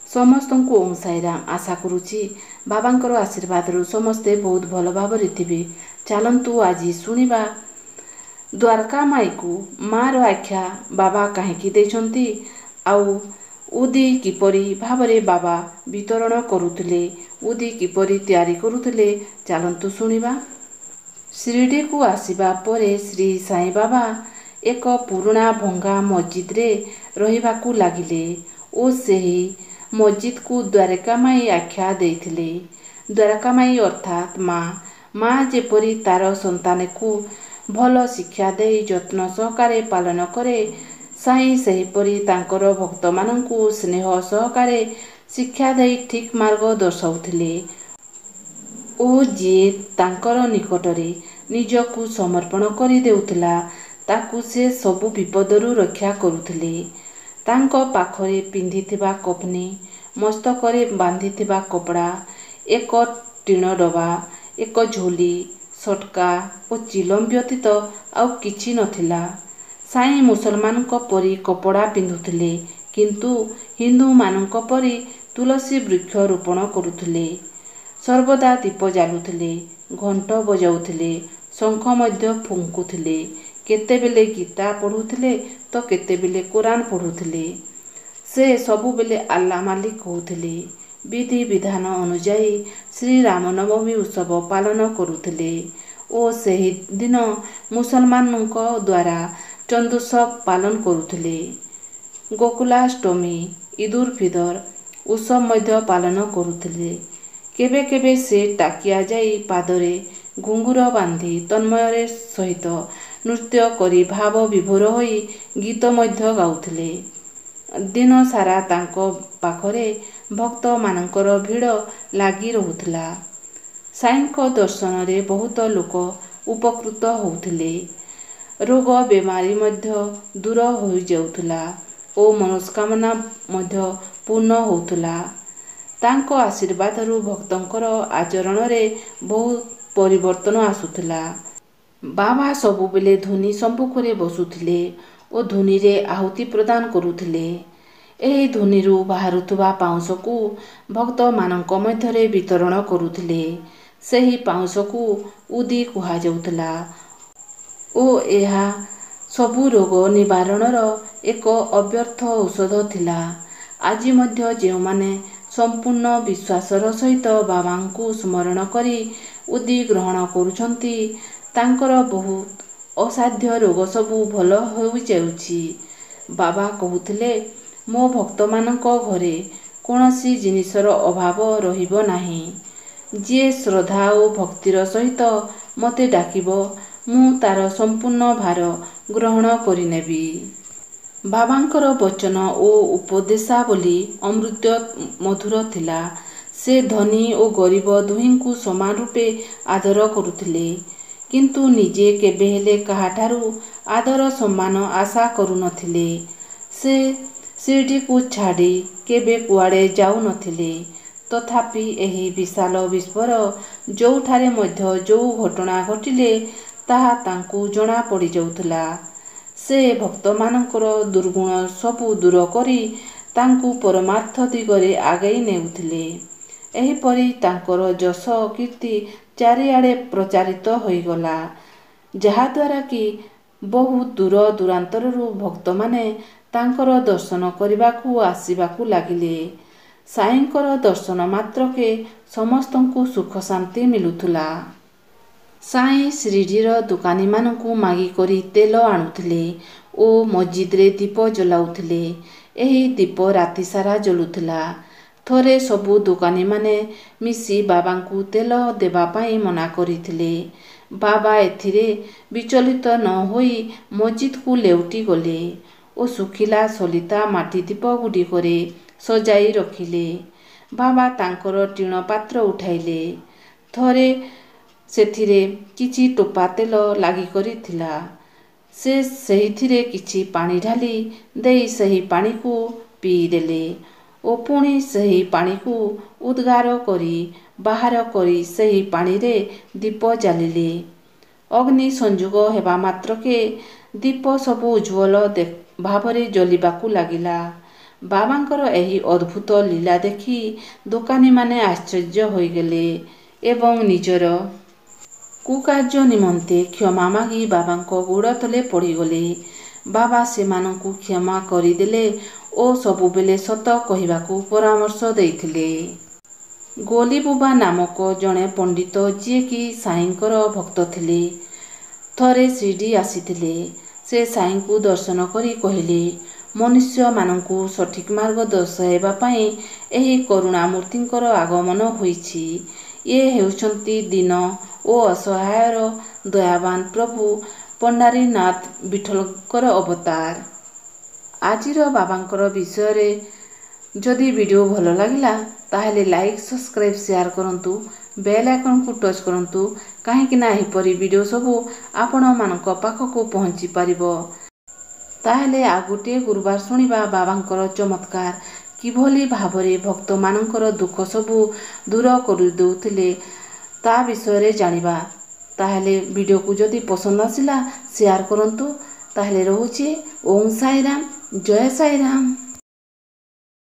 ସମସ୍ତଙ୍କୁ ଓଁ ସାଇରାମ। ଆଶା କରୁଛି ବାବାଙ୍କର ଆଶୀର୍ବାଦରୁ ସମସ୍ତେ ବହୁତ ଭଲ ଭାବରେ ଥିବେ। ଚାଲନ୍ତୁ ଆଜି ଶୁଣିବା ଦ୍ୱାରକା ମାଇକୁ ମାର ଆଖ୍ୟା ବାବା କାହିଁକି ଦେଇଛନ୍ତି, ଆଉ ଉଦି କିପରି ଭାବରେ ବାବା ବିତରଣ କରୁଥିଲେ, ଉଦି କିପରି ତିଆରି କରୁଥିଲେ, ଚାଲନ୍ତୁ ଶୁଣିବା। ଶିରିଡିକୁ ଆସିବା ପରେ ଶ୍ରୀ ସାଇ ବାବା ଏକ ପୁରୁଣା ଭଙ୍ଗା ମସଜିଦରେ ରହିବାକୁ ଲାଗିଲେ ଓ ସେହି ମସଜିଦକୁ ଦ୍ୱାରକାମାଇ ଆଖ୍ୟା ଦେଇଥିଲେ। ଦ୍ୱାରକାମାଇ ଅର୍ଥାତ୍ ମା। ମା ଯେପରି ତାର ସନ୍ତାନକୁ ଭଲ ଶିକ୍ଷା ଦେଇ ଯତ୍ନ ସହକାରେ ପାଳନ କରେ, ସାଇ ସେହିପରି ତାଙ୍କର ଭକ୍ତମାନଙ୍କୁ ସ୍ନେହ ସହକାରେ ଶିକ୍ଷା ଦେଇ ଠିକ୍ ମାର୍ଗ ଦର୍ଶାଉଥିଲେ ଓ ଯିଏ ତାଙ୍କର ନିକଟରେ ନିଜକୁ ସମର୍ପଣ କରି ଦେଉଥିଲା, ତାକୁ ସେ ସବୁ ବିପଦରୁ ରକ୍ଷା କରୁଥିଲେ। ତାଙ୍କ ପାଖରେ ପିନ୍ଧିଥିବା କଫନି, ମସ୍ତକରେ ବାନ୍ଧିଥିବା କପଡ଼ା, ଏକ ଟିଣ ଡବା, ଏକ ଝୋଲି, ସଟକା ଓ ଚିଲମ ବ୍ୟତୀତ ଆଉ କିଛି ନଥିଲା। ସାଇ ମୁସଲମାନଙ୍କ ପରି କପଡ଼ା ପିନ୍ଧୁଥିଲେ, କିନ୍ତୁ ହିନ୍ଦୁମାନଙ୍କ ପରି ତୁଳସୀ ବୃକ୍ଷ ରୋପଣ କରୁଥିଲେ। ସର୍ବଦା ଦୀପ ଜାଳୁଥିଲେ, ଘଣ୍ଟ ବଜାଉଥିଲେ, ଶଙ୍ଖ ମଧ୍ୟ ଫୁଙ୍କୁଥିଲେ। କେତେବେଳେ ଗୀତା ପଢ଼ୁଥିଲେ ତ କେତେବେଳେ କୋରାନ ପଢ଼ୁଥିଲେ। ସେ ସବୁବେଳେ ଆଲ୍ଲା ମାଲିକ କହୁଥିଲେ। ବିଧି ବିଧାନ ଅନୁଯାୟୀ ଶ୍ରୀରାମନବମୀ ଉତ୍ସବ ପାଳନ କରୁଥିଲେ ଓ ସେହି ଦିନ ମୁସଲମାନଙ୍କ ଦ୍ୱାରା ଚନ୍ଦୁସବ ପାଳନ କରୁଥିଲେ। ଗୋକୁଲାଷ୍ଟମୀ, ଇଦୁଲ ଫିତର ଉତ୍ସବ ମଧ୍ୟ ପାଳନ କରୁଥିଲେ। କେବେ କେବେ ସେ ଟାକିଆ ଯାଇ ପାଦରେ ଘୁଙ୍ଗୁର ବାନ୍ଧି ତନ୍ମୟର ସହିତ ନୃତ୍ୟ କରି ଭାବ ବିଭୋର ହୋଇ ଗୀତ ମଧ୍ୟ ଗାଉଥିଲେ। ଦିନ ସାରା ତାଙ୍କ ପାଖରେ ଭକ୍ତମାନଙ୍କର ଭିଡ଼ ଲାଗି ରହୁଥିଲା। ସାଇଙ୍କ ଦର୍ଶନରେ ବହୁତ ଲୋକ ଉପକୃତ ହେଉଥିଲେ। ରୋଗ ବେମାରୀ ମଧ୍ୟ ଦୂର ହୋଇଯାଉଥିଲା ଓ ମନସ୍କାମନା ମଧ୍ୟ ପୂର୍ଣ୍ଣ ହେଉଥିଲା। ତାଙ୍କ ଆଶୀର୍ବାଦରୁ ଭକ୍ତଙ୍କର ଆଚରଣରେ ବହୁତ ପରିବର୍ତ୍ତନ ଆସୁଥିଲା। ବାବା ସବୁବେଳେ ଧୂନି ସମ୍ମୁଖରେ ବସୁଥିଲେ ଓ ଧୂନିରେ ଆହୁତି ପ୍ରଦାନ କରୁଥିଲେ। ଏହି ଧୂନିରୁ ବାହାରୁଥିବା ପାଉଁଶକୁ ଭକ୍ତମାନଙ୍କ ମଧ୍ୟରେ ବିତରଣ କରୁଥିଲେ। ସେହି ପାଉଁଶକୁ ଉଦି କୁହାଯାଉଥିଲା ଓ ଏହା ସବୁ ରୋଗ ନିବାରଣର ଏକ ଅବ୍ୟର୍ଥ ଔଷଧ ଥିଲା। ଆଜି ମଧ୍ୟ ଯେଉଁମାନେ ସମ୍ପୂର୍ଣ୍ଣ ବିଶ୍ୱାସର ସହିତ ବାବାଙ୍କୁ ସ୍ମରଣ କରି ଉଦି ଗ୍ରହଣ କରୁଛନ୍ତି, ତାଙ୍କର ବହୁତ ଅସାଧ୍ୟ ରୋଗ ସବୁ ଭଲ ହୋଇଯାଉଛି। ବାବା କହୁଥିଲେ, ମୋ ଭକ୍ତମାନଙ୍କ ଘରେ କୌଣସି ଜିନିଷର ଅଭାବ ରହିବ ନାହିଁ। ଯିଏ ଶ୍ରଦ୍ଧା ଓ ଭକ୍ତିର ସହିତ ମୋତେ ଡାକିବ, ମୁଁ ତାର ସମ୍ପୂର୍ଣ୍ଣ ଭାର ଗ୍ରହଣ କରିନେବି। ବାବାଙ୍କର ବଚନ ଓ ଉପଦେଶାବଳୀ ଅମୃତ ମଧୁର ଥିଲା। ସେ ଧନୀ ଓ ଗରିବ ଦୁହିଁଙ୍କୁ ସମାନ ରୂପେ ଆଦର କରୁଥିଲେ, କିନ୍ତୁ ନିଜେ କେବେହେଲେ କାହାଠାରୁ ଆଦର ସମ୍ମାନ ଆଶା କରୁନଥିଲେ। ସେ ଶିରିଡିକୁ ଛାଡ଼ି କେବେ କୁଆଡ଼େ ଯାଉନଥିଲେ। ତଥାପି ଏହି ବିଶାଳ ବିଶ୍ୱର ଯେଉଁଠାରେ ମଧ୍ୟ ଯେଉଁ ଘଟଣା ଘଟିଲେ, ତାହା ତାଙ୍କୁ ଜଣା ପଡ଼ିଯାଉଥିଲା। ସେ ଭକ୍ତମାନଙ୍କର ଦୁର୍ଗୁଣ ସବୁ ଦୂର କରି ତାଙ୍କୁ ପରମାର୍ଥ ଦିଗରେ ଆଗେଇ ନେଉଥିଲେ। ଏହିପରି ତାଙ୍କର ଯଶ କୀର୍ତ୍ତି ଚାରିଆଡ଼େ ପ୍ରଚାରିତ ହୋଇଗଲା, ଯାହାଦ୍ୱାରା କି ବହୁ ଦୂର ଦୂରାନ୍ତରରୁ ଭକ୍ତମାନେ ତାଙ୍କର ଦର୍ଶନ କରିବାକୁ ଆସିବାକୁ ଲାଗିଲେ। ସାଇଙ୍କର ଦର୍ଶନ ମାତ୍ରକେ ସମସ୍ତଙ୍କୁ ସୁଖ ଶାନ୍ତି ମିଳୁଥିଲା। ସାଇ ଶିରିଡିର ଦୋକାନୀମାନଙ୍କୁ ମାଗିକରି ତେଲ ଆଣୁଥିଲେ ଓ ମସଜିଦରେ ଦୀପ ଜଳାଉଥିଲେ। ଏହି ଦୀପ ରାତିସାରା ଜଳୁଥିଲା। ଥରେ ସବୁ ଦୋକାନୀମାନେ ମିଶି ବାବାଙ୍କୁ ତେଲ ଦେବାପାଇଁ ମନା କରିଥିଲେ। ବାବା ଏଥିରେ ବିଚଳିତ ନ ହୋଇ ମସଜିଦକୁ ଲେଉଟି ଗଲେ ଓ ଶୁଖିଲା ସଳିତା ମାଟି ଦୀପଗୁଡ଼ିକରେ ସଜାଇ ରଖିଲେ। ବାବା ତାଙ୍କର ଟିଣ ପାତ୍ର ଉଠାଇଲେ। ଥରେ ସେଥିରେ କିଛି ଟୋପା ତେଲ ଲାଗିକରିଥିଲା। ସେ ସେଥିରେ କିଛି ପାଣି ଢାଳି ଦେଇ ସେହି ପାଣିକୁ ପିଇଦେଲେ ଓ ପୁଣି ସେହି ପାଣିକୁ ଉଦ୍ଗାର କରି ବାହାର କରି ସେହି ପାଣିରେ ଦୀପ ଜାଳିଲେ। ଅଗ୍ନି ସଂଯୋଗ ହେବା ମାତ୍ରକେ ଦୀପ ସବୁ ଉଜ୍ଜ୍ୱଳ ଭାବରେ ଜଳିବାକୁ ଲାଗିଲା। ବାବାଙ୍କର ଏହି ଅଦ୍ଭୁତ ଲୀଳା ଦେଖି ଦୋକାନୀମାନେ ଆଶ୍ଚର୍ଯ୍ୟ ହୋଇଗଲେ ଏବଂ ନିଜର କୁକାର୍ଯ୍ୟ ନିମନ୍ତେ କ୍ଷମା ମାଗି ବାବାଙ୍କ ଗୋଡ଼ ତଳେ ପଡ଼ିଗଲେ। ବାବା ସେମାନଙ୍କୁ କ୍ଷମା କରିଦେଲେ ଓ ସବୁବେଳେ ସତ କହିବାକୁ ପରାମର୍ଶ ଦେଇଥିଲେ। ଗୋଲିବୁବା ନାମକ ଜଣେ ପଣ୍ଡିତ ଯିଏକି ସାଇଙ୍କର ଭକ୍ତ ଥିଲେ, ଥରେ ଶିରଡି ଆସିଥିଲେ। ସେ ସାଇଙ୍କୁ ଦର୍ଶନ କରି କହିଲେ, ମନୁଷ୍ୟମାନଙ୍କୁ ସଠିକ୍ ମାର୍ଗ ଦର୍ଶାଇବା ପାଇଁ ଏହି କରୁଣାମୂର୍ତ୍ତିଙ୍କର ଆଗମନ ହୋଇଛି। ଇଏ ହେଉଛନ୍ତି ଦୀନ ଓ ଅସହାୟର ଦୟାବାନ ପ୍ରଭୁ ପଣ୍ଡାରୀନାଥ ବିଠୋଲଙ୍କର ଅବତାର। ଆଜିର ବାବାଙ୍କର ବିଷୟରେ ଯଦି ଭିଡ଼ିଓ ଭଲ ଲାଗିଲା ତାହେଲେ ଲାଇକ୍, ସବସ୍କ୍ରାଇବ୍, ସେୟାର କରନ୍ତୁ, ବେଲ୍ ଆଇକନ୍କୁ ଟଚ୍ କରନ୍ତୁ, କାହିଁକିନା ଏହିପରି ଭିଡ଼ିଓ ସବୁ ଆପଣମାନଙ୍କ ପାଖକୁ ପହଞ୍ଚି ପାରିବ। ତାହେଲେ ଆଉ ଗୋଟିଏ ଗୁରୁବାର ଶୁଣିବା ବାବାଙ୍କର ଚମତ୍କାର, କିଭଳି ଭାବରେ ଭକ୍ତମାନଙ୍କର ଦୁଃଖ ସବୁ ଦୂର କରିଦେଉଥିଲେ ତା ବିଷୟରେ ଜାଣିବା। ତାହେଲେ ଭିଡ଼ିଓକୁ ଯଦି ପସନ୍ଦ ଆସିଲା ସେୟାର କରନ୍ତୁ। ତାହେଲେ ରହୁଛି। ଓଁ ସାଇରାମ, ଜୟ ସାଇରାମ।